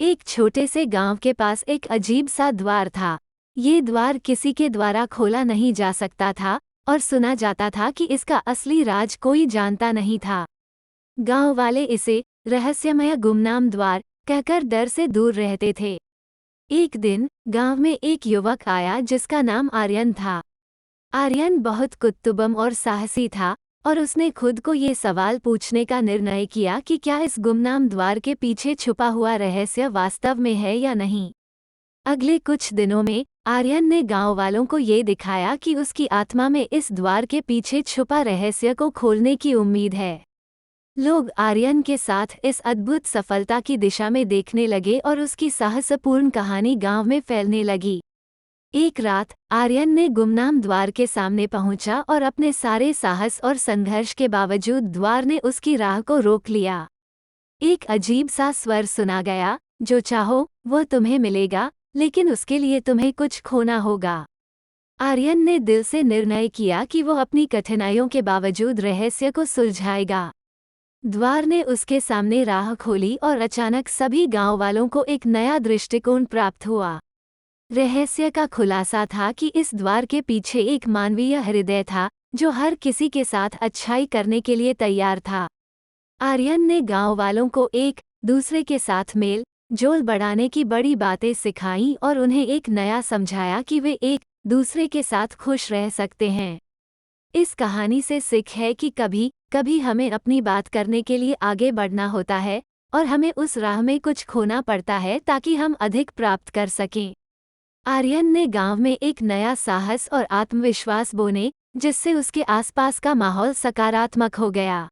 एक छोटे से गांव के पास एक अजीब सा द्वार था। ये द्वार किसी के द्वारा खोला नहीं जा सकता था और सुना जाता था कि इसका असली राज कोई जानता नहीं था। गांव वाले इसे रहस्यमय गुमनाम द्वार कहकर डर से दूर रहते थे। एक दिन गांव में एक युवक आया जिसका नाम आर्यन था। आर्यन बहुत कुत्तुबम और साहसी था और उसने खुद को ये सवाल पूछने का निर्णय किया कि क्या इस गुमनाम द्वार के पीछे छुपा हुआ रहस्य वास्तव में है या नहीं। अगले कुछ दिनों में आर्यन ने गांव वालों को ये दिखाया कि उसकी आत्मा में इस द्वार के पीछे छुपा रहस्य को खोलने की उम्मीद है। लोग आर्यन के साथ इस अद्भुत सफलता की दिशा में देखने लगे और उसकी साहसपूर्ण कहानी गांव में फैलने लगी। एक रात आर्यन ने गुमनाम द्वार के सामने पहुंचा और अपने सारे साहस और संघर्ष के बावजूद द्वार ने उसकी राह को रोक लिया। एक अजीब सा स्वर सुना गया, जो चाहो वो तुम्हें मिलेगा, लेकिन उसके लिए तुम्हें कुछ खोना होगा। आर्यन ने दिल से निर्णय किया कि वो अपनी कठिनाइयों के बावजूद रहस्य को सुलझाएगा। द्वार ने उसके सामने राह खोली और अचानक सभी गांव वालों को एक नया दृष्टिकोण प्राप्त हुआ। रहस्य का खुलासा था कि इस द्वार के पीछे एक मानवीय हृदय था जो हर किसी के साथ अच्छाई करने के लिए तैयार था। आर्यन ने गांव वालों को एक दूसरे के साथ मेल जोल बढ़ाने की बड़ी बातें सिखाईं और उन्हें एक नया समझाया कि वे एक दूसरे के साथ खुश रह सकते हैं। इस कहानी से सीख है कि कभी कभी हमें अपनी बात करने के लिए आगे बढ़ना होता है और हमें उस राह में कुछ खोना पड़ता है ताकि हम अधिक प्राप्त कर सकें। आर्यन ने गांव में एक नया साहस और आत्मविश्वास बोने, जिससे उसके आसपास का माहौल सकारात्मक हो गया।